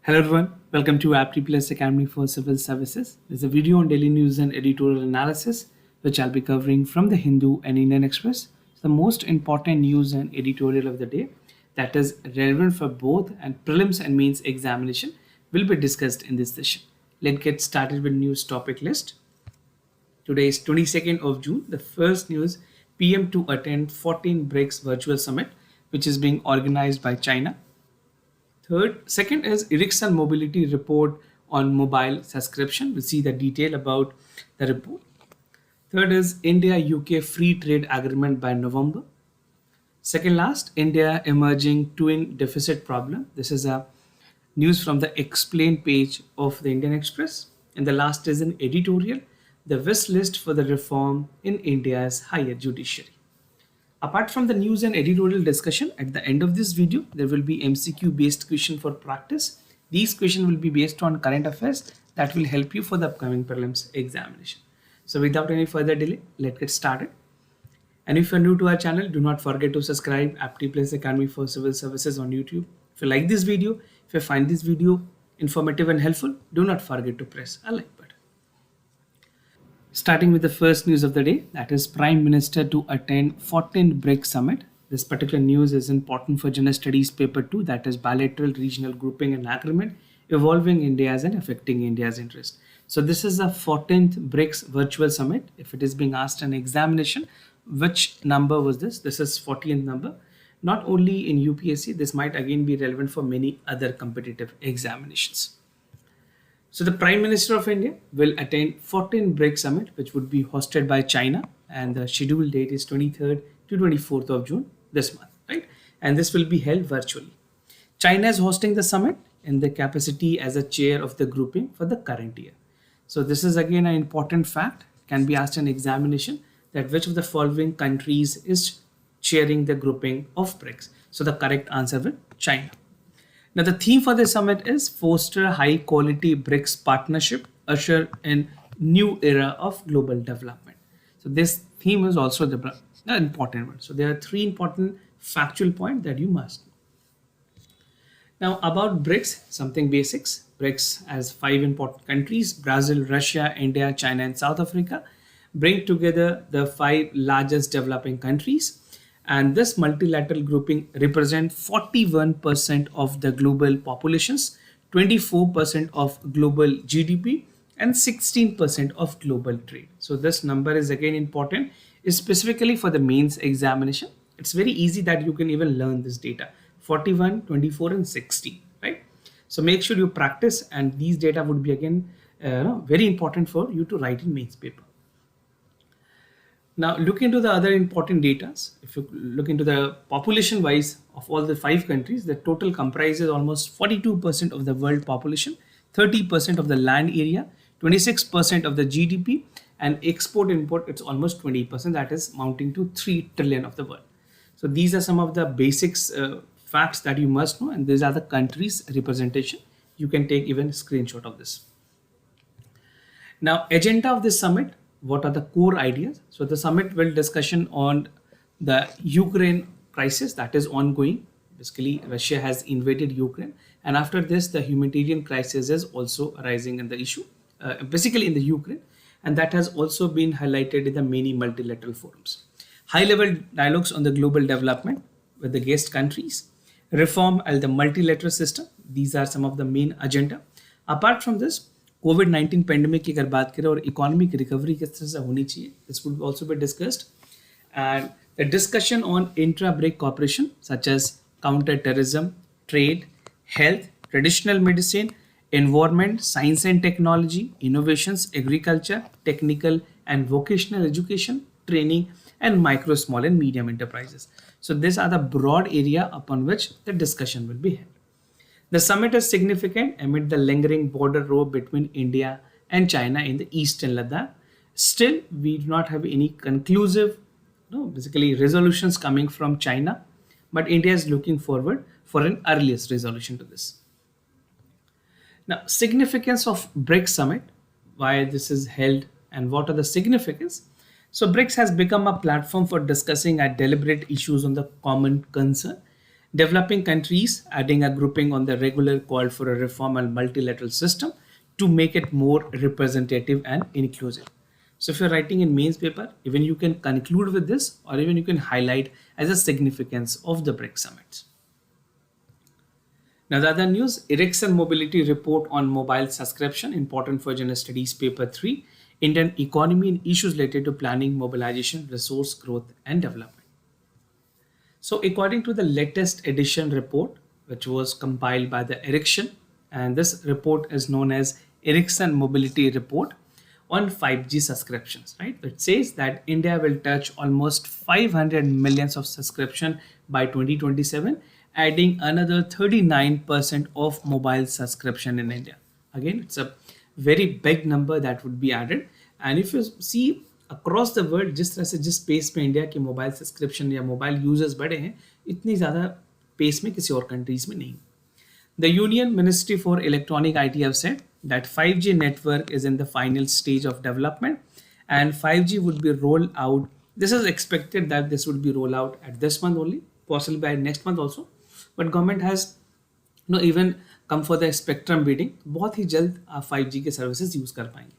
Hello everyone, welcome to Apti Plus Academy for Civil Services. This is a video on daily news and editorial analysis, which I'll be covering from the Hindu and Indian Express. It's the most important news and editorial of the day that is relevant for both and prelims and mains examination will be discussed in this session. Let's get started with news topic list. Today is 22nd of June. The first news, PM to attend 14 BRICS virtual summit, which is being organized by China. Second is Ericsson mobility report on mobile subscription. We'll see the detail about the report. Third is India-UK free trade agreement by November. Second last, India emerging twin deficit problem. This is a news from the explain page of the Indian Express. And the last is an editorial, the wish list for the reform in India's higher judiciary. Apart from the news and editorial discussion, at the end of this video, there will be MCQ based question for practice. These questions will be based on current affairs that will help you for the upcoming prelims examination. So without any further delay, let's get started. And if you're new to our channel, do not forget to subscribe Apti Plus Academy for Civil Services on YouTube. If you like this video, if you find this video informative and helpful, do not forget to press a like button. Starting with the first news of the day, that is Prime Minister to attend 14th BRICS Summit. This particular news is important for General Studies Paper 2, that is Bilateral Regional Grouping and Agreement, Evolving India's and Affecting India's Interest. So this is the 14th BRICS Virtual Summit. If it is being asked an examination, which number was this? This is 14th number. Not only in UPSC, this might again be relevant for many other competitive examinations. So the Prime Minister of India will attend 14th BRICS Summit, which would be hosted by China, and the scheduled date is 23rd to 24th of June this month, right? And this will be held virtually. China is hosting the summit in the capacity as a chair of the grouping for the current year. So this is again an important fact, can be asked in examination, that which of the following countries is chairing the grouping of BRICS. So the correct answer will China. Now, the theme for the summit is foster high quality BRICS partnership, usher in new era of global development. So this theme is also the important one. So there are three important factual points that you must know. Now about BRICS, something basics. BRICS has 5 important countries: Brazil, Russia, India, China, and South Africa, bring together the 5 largest developing countries. And this multilateral grouping represents 41% of the global populations, 24% of global GDP, and 16% of global trade. So this number is again important, specifically for the mains examination. It's very easy that you can even learn this data: 41, 24, and 16, right? So make sure you practice, and these data would be again very important for you to write in mains paper. Now look into the other important data. If you look into the population wise of all the 5 countries, the total comprises almost 42% of the world population, 30% of the land area, 26% of the GDP, and export import it's almost 20%, that is mounting to 3 trillion of the world. So these are some of the basics facts that you must know, and these are the countries representation. You can take even a screenshot of this. Now agenda of this summit, what are the core ideas? So the summit will discussion on the Ukraine crisis that is ongoing. Basically, Russia has invaded Ukraine, and after this, the humanitarian crisis is also arising in the issue, basically in the Ukraine, and that has also been highlighted in the many multilateral forums. High-level dialogues on the global development with the guest countries, reform and the multilateral system. These are some of the main agenda. Apart from this, covid pandemic की अगर बात करें और economy की recovery किस तरह से होनी चाहिए, this would also be discussed, and the discussion on intra BRICS cooperation such as counter terrorism, trade, health, traditional medicine, environment, science and technology, innovations, agriculture, technical and vocational education, training, and micro, small and medium enterprises. So these are the broad area upon which the discussion will be held. The summit is significant amid the lingering border row between India and China in the eastern Ladakh. Still, we do not have any conclusive, basically resolutions coming from China, but India is looking forward for an earliest resolution to this. Now, significance of BRICS summit, why this is held and what are the significance. So BRICS has become a platform for discussing and deliberate issues on the common concern. Developing countries adding a grouping on the regular call for a reform and multilateral system to make it more representative and inclusive. So if you're writing in mains paper, even you can conclude with this, or even you can highlight as a significance of the BRICS summits. Now, the other news, Ericsson Mobility Report on Mobile Subscription, important for General Studies Paper 3, Indian Economy and Issues Related to Planning, Mobilization, Resource Growth and Development. So, according to the latest edition report, which was compiled by the Ericsson, and this report is known as Ericsson Mobility Report on 5G subscriptions, right? It says that India will touch almost 500 millions of subscription by 2027, adding another 39% of mobile subscription in India. Again, it's a very big number that would be added. And if you see across the world, जिस तरह से जिस pace पे India के mobile subscription या mobile users बढ़े हैं, इतनी ज़्यादा पेस में किसी और कंट्रीज में नहीं. The Union Ministry for Electronic IT have said that 5G network is in the final stage of development and 5G would be rolled out. This is expected that this would be rolled out at this month only, possibly by next month also. But government has even come for the spectrum bidding. बहुत ही जल्द आप 5G के services use कर पाएंगे.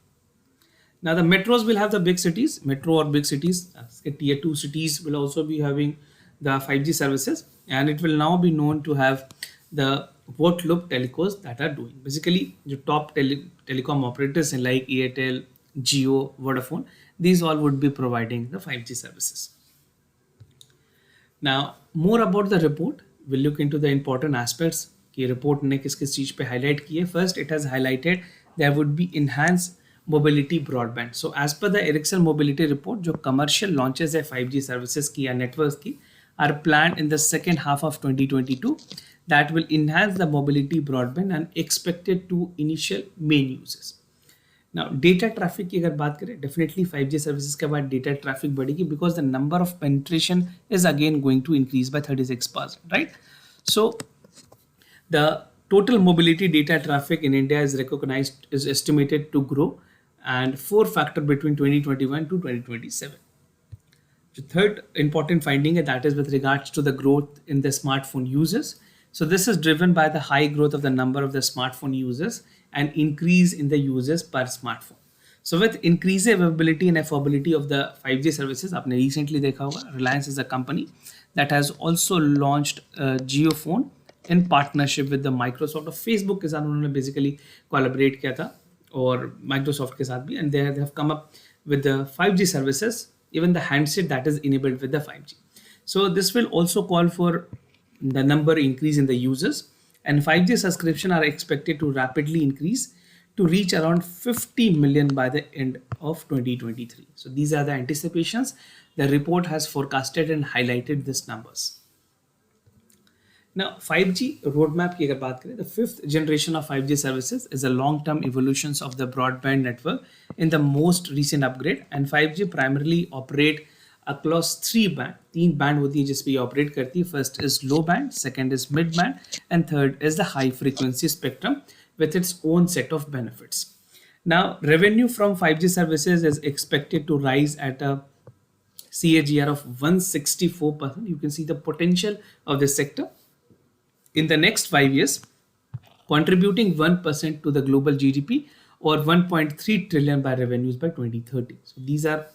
Now the metros will have the big cities, metro or big cities, tier 2 cities will also be having the 5G services, and it will now be known to have the what loop telecos that are doing. Basically, the top telecom operators like Airtel, Jio, Vodafone, these all would be providing the 5G services. Now, more about the report, we'll look into the important aspects. कि report ने किस किस चीज पे highlight की है. First, it has highlighted there would be enhanced mobility broadband. So, as per the Ericsson Mobility Report, जो commercial launches है 5G services की या networks की are planned in the second half of 2022 that will enhance the mobility broadband and expected to initial main uses. Now, data traffic की अगर बात करें, definitely 5G services के बाद data traffic बढ़ेगी because the number of penetration is again going to increase by 36%, right? So, the total mobility data traffic in India is estimated to grow and 4-factor between 2021 to 2027. The third important finding that is with regards to the growth in the smartphone users. So this is driven by the high growth of the number of the smartphone users and increase in the users per smartphone. So with increased availability and affordability of the 5G services, आपने recently देखा होगा, Reliance is a company that has also launched a JioPhone in partnership with the Microsoft. और Facebook के साथ उन्होंने basically collaborate किया था और Microsoft के साथ भी, and they have come up with the 5G services, even the handset that is enabled with the 5G. So this will also call for the number increase in the users, and 5G subscription are expected to rapidly increase to reach around 50 million by the end of 2023. So these are the anticipations. The report has forecasted and highlighted these numbers. Now 5G roadmap की अगर बात करें, the 5th generation of 5G services is a long-term evolutions of the broadband network in the most recent upgrade, and 5G primarily operate across 3 band. 3 band होती है जिस पे ये operate करती है. First is low band, second is mid band, and third is the high frequency spectrum with its own set of benefits. Now revenue from 5G services is expected to rise at a CAGR of 164%. You can see the potential of this sector in the next 5 years, contributing 1% to the global GDP or 1.3 trillion by revenues by 2030. So these are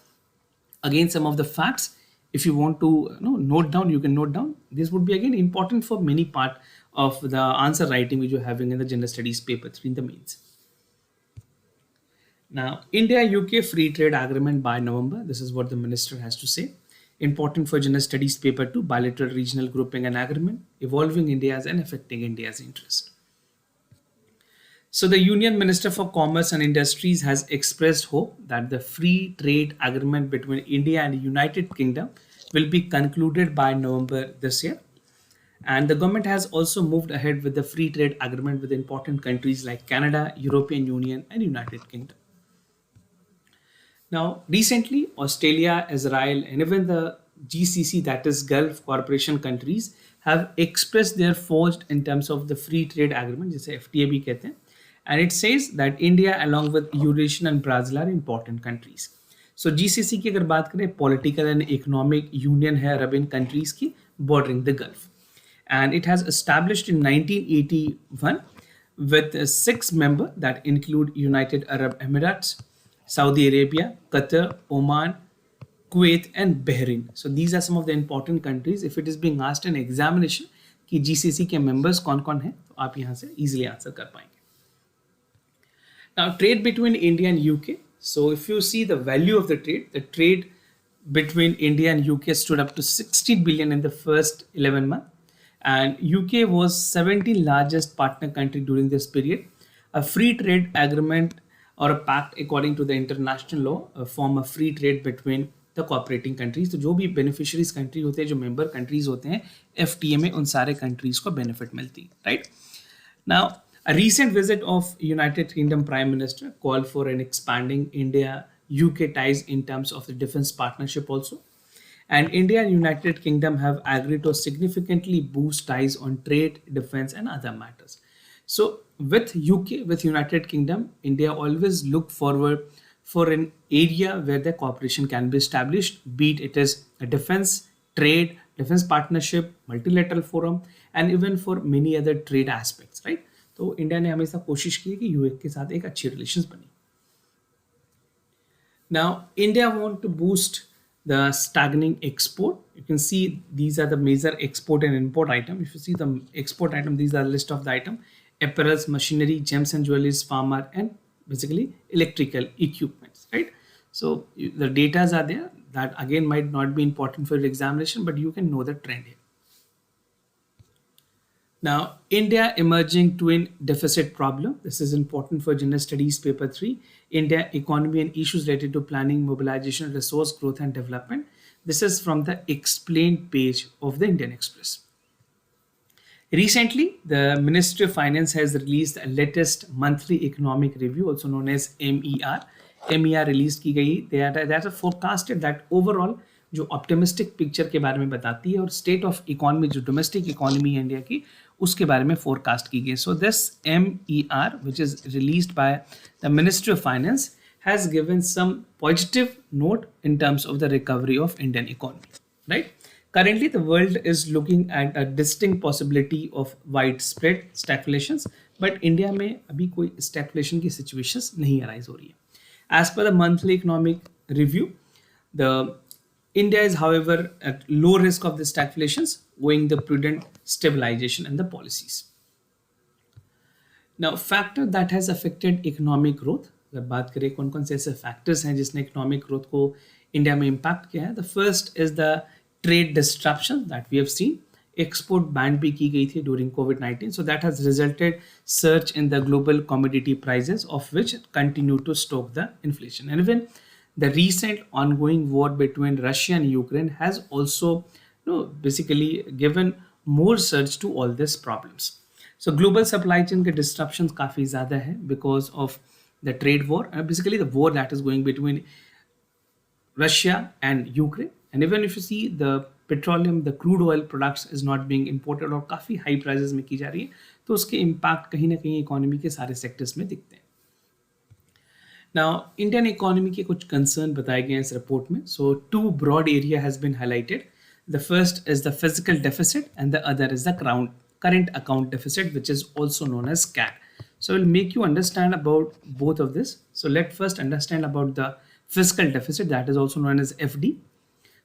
again some of the facts. If you want to note down, you can note down. This would be again important for many part of the answer writing which you're having in the general studies paper 3 in the mains. Now, India-UK free trade agreement by November. This is what the minister has to say. Important for general studies paper 2, bilateral regional grouping and agreement, evolving India's and affecting India's interest. So the Union Minister for Commerce and Industries has expressed hope that the free trade agreement between India and the United Kingdom will be concluded by November this year. And the government has also moved ahead with the free trade agreement with important countries like Canada, European Union, and United Kingdom. Now, recently, Australia, Israel, and even the GCC, that is Gulf Cooperation countries, have expressed their forged in terms of the free trade agreement, जिसे FTA भी कहते हैं, and it says that India, along with Eurasian and Brazil, are important countries. So GCC की अगर बात करें, political and economic union है अरब countries की bordering the gulf, and it has established in 1981 with six members that include United Arab Emirates, Saudi Arabia, Qatar, Oman, Kuwait, and Bahrain. So these are some of the important countries. If it is being asked in examination कि GCC के members कौन कौन हैं, तो आप यहाँ से easily answer कर पाएंगे. Now, trade between India and UK. So, if you see the value of the trade between India and UK stood up to 60 billion in the first 11 months, and UK was 17th largest partner country during this period. A free trade agreement or a pact, according to the international law, form a free trade between the cooperating countries. तो जो भी beneficiaries country होते हैं, जो member countries होते हैं FTA में, उन सारे countries को benefit मिलती है, right? Now, a recent visit of United Kingdom Prime Minister called for an expanding India-UK ties in terms of the defense partnership also. And India and United Kingdom have agreed to significantly boost ties on trade, defense, and other matters. So with UK, with United Kingdom, India always look forward for an area where the cooperation can be established, be it is a defense, trade, defense partnership, multilateral forum, and even for many other trade aspects, right? तो India ने हमेशा कोशिश की कि US के साथ एक अच्छी रिलेशंस बनी. Now, India want to boost the stagnating export. You can see these are the major export and import item. If you see the export item, these are the list of the item: apparels, machinery, gems and jewelries, farmer, and basically electrical equipments, right? So the data are there that again might not be important for your examination, but you can know the trend here. Now, India emerging twin deficit problem. This is important for General Studies Paper 3. India economy and issues related to planning, mobilization, resource growth and development. This is from the explained page of the Indian Express. Recently, the Ministry of Finance has released a latest monthly economic review, also known as MER. MER released की गई. That are forecasted that overall जो optimistic picture के बारे में बताती है और state of economy जो डोमेस्टिक इकोनॉमी है इंडिया की उसके बारे में फोरकास्ट की गई. So this MER which is released by the Ministry of Finance has given some positive note in terms of the recovery of Indian economy, right? Currently the world is looking at a distinct possibility of widespread stagflations, but India में अभी कोई stagflation की situations नहीं arise हो रही है. As per the monthly economic review, the India is, however, at low risk of the stagflations owing the prudent stabilization and the policies. Now, factor that has affected economic growth. अगर बात करें कौन कौन से ऐसे factors हैं जिसने economic growth को इंडिया में impact किया है, the first is the trade disruption that we have seen. Export ban भी की गई थी during COVID-19, so that has resulted surge in the global commodity prices, of which continue to stoke the inflation. And even the recent ongoing war between Russia and Ukraine has also basically given more surge to all these problems. So global supply chain के disruptions काफ़ी ज़्यादा है because of the trade war, basically the war that is going between Russia and Ukraine. And even if you see the petroleum, the crude oil products is not being imported और काफ़ी high prices में की जा रही है, तो उसके impact कहीं ना कहीं economy के सारे sectors में दिखते हैं. Now, Indian economy के कुछ concern बताए गए हैं इस report में. So, two broad area has been highlighted. The first is the fiscal deficit and the other is the current account deficit, which is also known as CAD. So, I will make you understand about both of this. So, let's first understand about the fiscal deficit, that is also known as FD.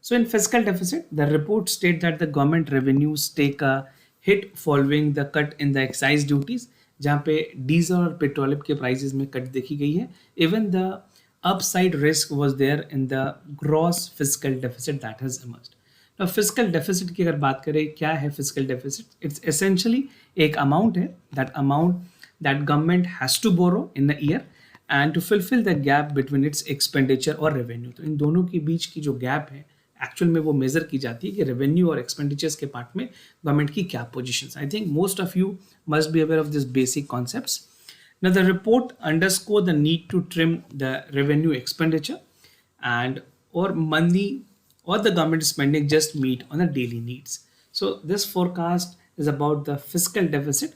So, in fiscal deficit, the report states that the government revenues take a hit following the cut in the excise duties, जहाँ पे diesel और petroleum के prices में cut देखी गई है. Even the upside risk was there in the gross fiscal deficit that has emerged. Now fiscal deficit की अगर बात करें, क्या है फिस्कल डेफिसिट? इट्स एसेंशियली एक अमाउंट है, that amount that government has to borrow in the year and to fulfil the gap between its expenditure और revenue. तो इन दोनों के बीच की जो गैप है एक्चुअल में वो मेजर की जाती है कि रेवेन्यू और एक्सपेंडिचर्स के पार्ट में गवर्नमेंट की क्या positions. I think most of you must be aware of these basic concepts. Now, the report underscore the need to trim the revenue expenditure and or money or the government spending just meet on the daily needs. So, this forecast is about the fiscal deficit.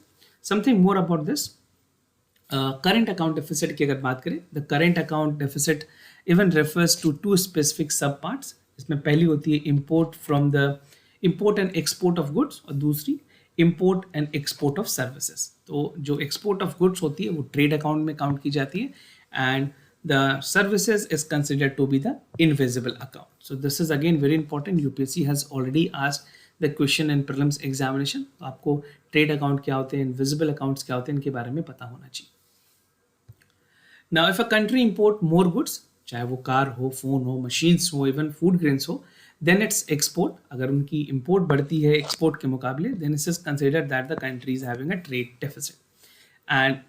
Something more about this. Current account deficit की अगर बात करें, the current account deficit even refers to two specific subparts. इसमें पहली होती है import and export of goods और दूसरी import and export of services. तो जो export of goods होती है वो trade account में count की जाती है and the services is considered to be the invisible account. So this is again very important. UPSC has already asked the question in prelims examination. तो आपको trade account क्या होते हैं, invisible accounts क्या होते हैं, इनके बारे में पता होना चाहिए. Now, if a country import more goods, चाहे वो कार हो, फोन हो, मशीन्स हो, इवन फूड ग्रेन्स हो, then its export, अगर उनकी import बढ़ती है export के मुकाबले, then it is considered that the country is having a trade deficit. And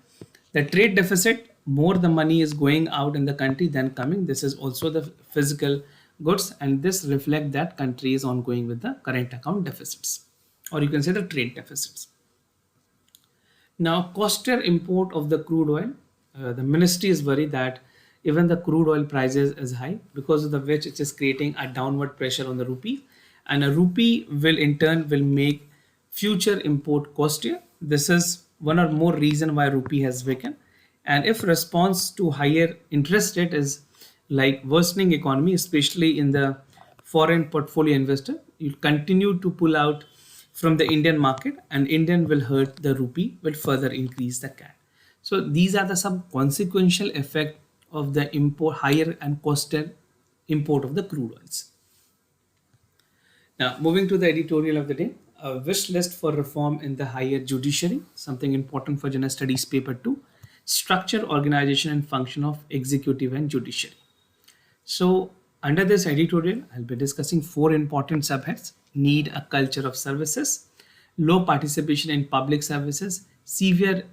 the trade deficit, more the money is going out in the country than coming. This is also the physical goods, and this reflect that country is ongoing with the current account deficits, or you can say the trade deficits. Now, costlier import of the crude oil. The ministry is worried that even the crude oil prices is high, because of the which it is creating a downward pressure on the rupee, and a rupee will in turn will make future import costlier. This is one or more reason why rupee has weakened. And if response to higher interest rate is like worsening economy, especially in the foreign portfolio investor, you continue to pull out from the Indian market, and Indian will hurt the rupee, will further increase the CAD. So these are the some consequential effect of the import, higher and costlier import of the crude oils. Now, moving to the editorial of the day, a wish list for reform in the higher judiciary, something important for General Studies Paper 2, structure, organization and function of executive and judiciary. So under this editorial, I'll be discussing 4 important subheads: need a culture of services, low participation in public services, severe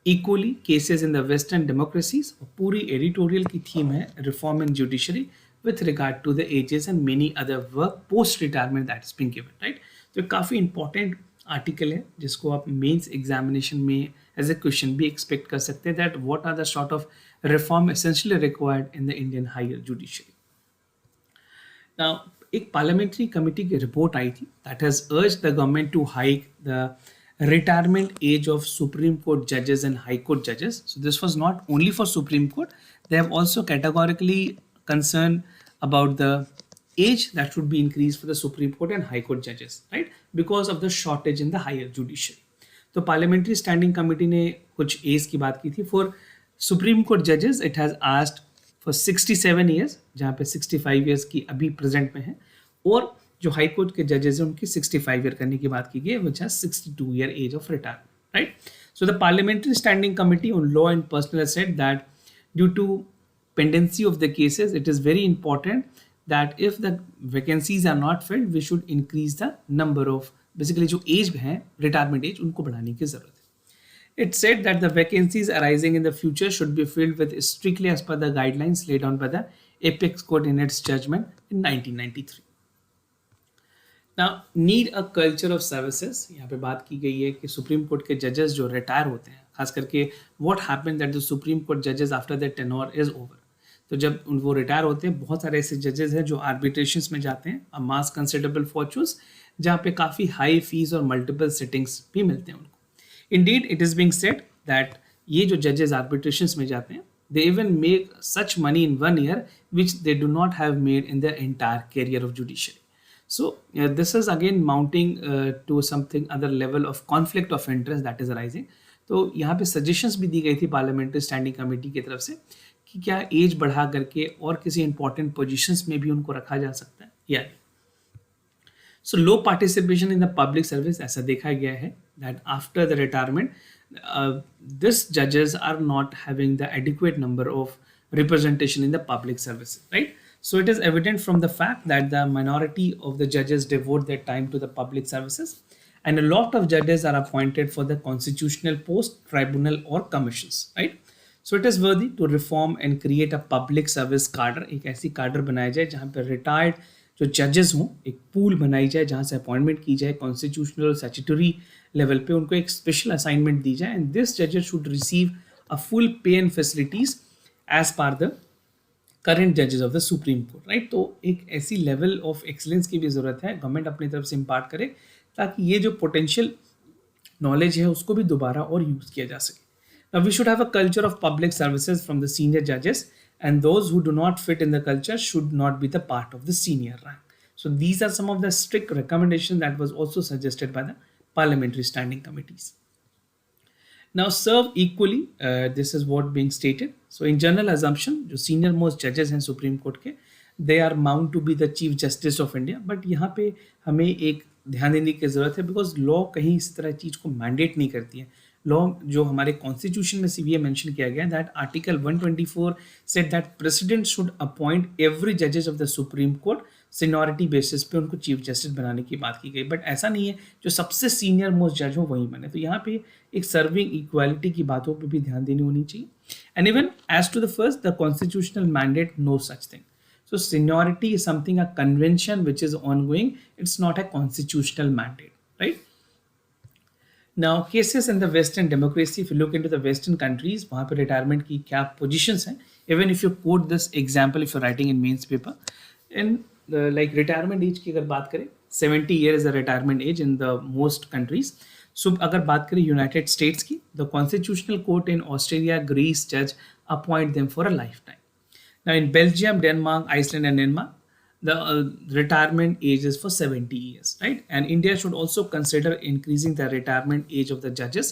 equally cases in the western democracies. पूरी editorial की theme है reform in judiciary with regard to the ages and many other work post retirement that is being given, right? तो काफ़ी important article है जिसको आप mains examination में as a question भी expect कर सकते हैं, that what are the sort of reform essentially required in the Indian higher judiciary. Now, एक parliamentary committee की report आई थी that has urged the government to hike the retirement age of Supreme Court judges and High Court judges. So this was not only for Supreme Court. They have also categorically concerned about the age that should be increased for the Supreme Court and High Court judges, right? Because of the shortage in the higher judiciary. तो Parliamentary Standing Committee ने कुछ age की बात की थी. For Supreme Court judges, it has asked for 67 years, जहाँ पे 65 years की अभी present में है, और जो हाई कोर्ट के जजेस हैं उनकी 65 ईयर करने की बात की गई, which has 62 year age of retirement, right? So the Parliamentary Standing Committee on Law and Personnel said that due to pendency of the cases, it is very important that if the vacancies are not filled, we should increase the number of basically जो age है retirement age उनको बढ़ाने की जरूरत है. It said that the vacancies arising in the future should be filled with strictly as per the guidelines laid down by the Apex Court in its judgment in 1993. Now, need a culture of services. यहाँ पे बात की गई है कि supreme court के जजेस जो रिटायर होते हैं, खास करके what happen that the supreme court जजेस after the tenure is over. तो जब वो रिटायर होते हैं, बहुत सारे ऐसे जजेस हैं जो आर्बिट्रेशंस में जाते हैं, अ मास कंसिडरेबल फॉर्चून्स, जहाँ पे काफ़ी हाई फीस और मल्टीपल सिटिंग्स भी मिलते हैं उनको. Indeed it is being said that ये जो जजेस आर्बिट्रेशंस में जाते हैं, they even make such money in 1 year which they do not have made in their entire career of judiciary. So this is again mounting to something other level of conflict of interest that is arising. तो यहाँ पे suggestions भी दी गई थी parliamentary standing committee की तरफ से कि क्या एज बढ़ा करके और किसी इंपॉर्टेंट पोजीशंस में भी उनको रखा जा सकता है या नहीं. So low participation in the public service, ऐसा देखा गया है that after the retirement, these judges are not having the adequate number of representation in the public service, right? So it is evident from the fact that the minority of the judges devote their time to the public services, and a lot of judges are appointed for the constitutional post, tribunal or commissions, right? So it is worthy to reform and create a public service cadre. एक ऐसी cadre बनाया जाए जहाँ पे retired जो जजेस हों, एक पूल बनाई जाए जहाँ से अपॉइंटमेंट की जाए कॉन्स्टिट्यूशनल स्टैट्यूटरी लेवल पे, उनको एक स्पेशल असाइनमेंट दी जाए, एंड दिस जजेस शुड रिसीव अ फुल पे and facilities as per the current जजेस of the supreme court, right? तो एक ऐसी लेवल ऑफ एक्सीलेंस की भी ज़रूरत है, गवर्नमेंट अपनी तरफ से इम्पार्ट करे ताकि ये जो पोटेंशियल नॉलेज है उसको भी दोबारा और यूज़ किया जा सके. Now we should have a culture of public services from the senior judges and those who do not fit in the culture should not be the part of the senior rank. So these are some of the strict recommendations that was also suggested by the parliamentary standing committees. Now serve equally, this is what being stated. So in general assumption, जो senior most judges हैं supreme court के, they are bound to be the chief justice of India. But यहाँ पे हमें एक ध्यान देने की जरूरत है, बिकॉज लॉ कहीं इस तरह चीज को मैंडेट नहीं करती है. लॉ जो हमारे कॉन्स्टिट्यूशन में सीवीए मेंशन किया गया, that article 124 said that president should appoint every जजेस of the supreme court seniority basis पे उनको चीफ जस्टिस बनाने की बात की गई. बट ऐसा नहीं है जो सबसे सीनियर मोस्ट जज हो वही बने. तो यहाँ पे एक सर्विंग इक्वालिटी की बातों पे भी ध्यान देनी होनी चाहिए. And even as to the first, the constitutional mandate no such thing. So seniority is something, a convention which is ongoing. It's not a constitutional mandate, right? Now cases in the Western democracy, if you look into the Western countries, वहाँ पे retirement की क्या positions हैं? Even if you quote this example, if you're writing in mains paper, in like retirement age की अगर बात करें, 70 years is the retirement age in the most countries. So अगर बात करें United States की, the constitutional court in Australia, Greece judge appoint them for a lifetime. Now in Belgium, Denmark, Iceland and Denmark, the retirement age is for 70 years, right? And India should also consider increasing the retirement age of the judges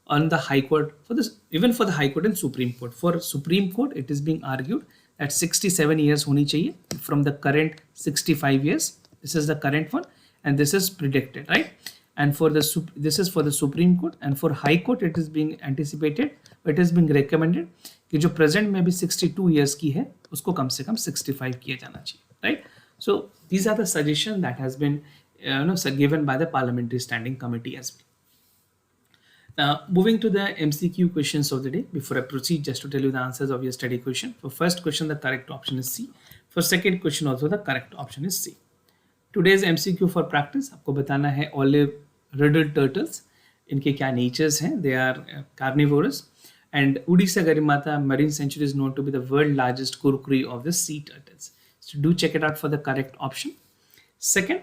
on the High Court, for this, even for the High Court and Supreme Court. For Supreme Court, it is being argued that 67 years honi chahiye from the current 65 years. This is the current one, and this is predicted, right? And for the this is for the Supreme Court, and for High Court, it is being anticipated, it is being recommended कि जो present में भी 62 years की है उसको कम से कम 65 किया जाना चाहिए, right? So these are the suggestion that has been given by the parliamentary standing committee as well. Now, moving to the MCQ questions of the day. Before I proceed, just to tell you the answers of your study question. For first question, the correct option is C. For second question, also the correct option is C. Today's MCQ for practice, आपको बताना है olive riddle turtles. इनके क्या natures हैं? They are carnivorous. And Odisha Garimata Marine Sanctuary is known to be the world largest kurkuri of the sea turtles. So do check it out for the correct option. Second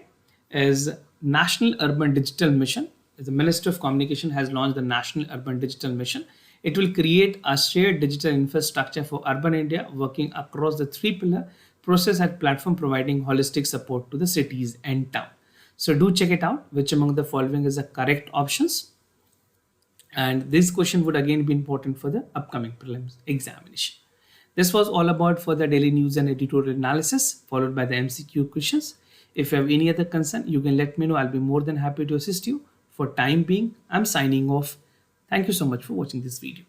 is National Urban Digital Mission. The Ministry of Communication has launched the National Urban Digital Mission. It will create a shared digital infrastructure for urban India working across the three-pillar process and platform, providing holistic support to the cities and town. So do check it out, which among the following is the correct options. And this question would again be important for the upcoming prelims examination. This was all about for the daily news and editorial analysis, followed by the MCQ questions. If you have any other concern, you can let me know. I'll be more than happy to assist you. For time being, I'm signing off. Thank you so much for watching this video.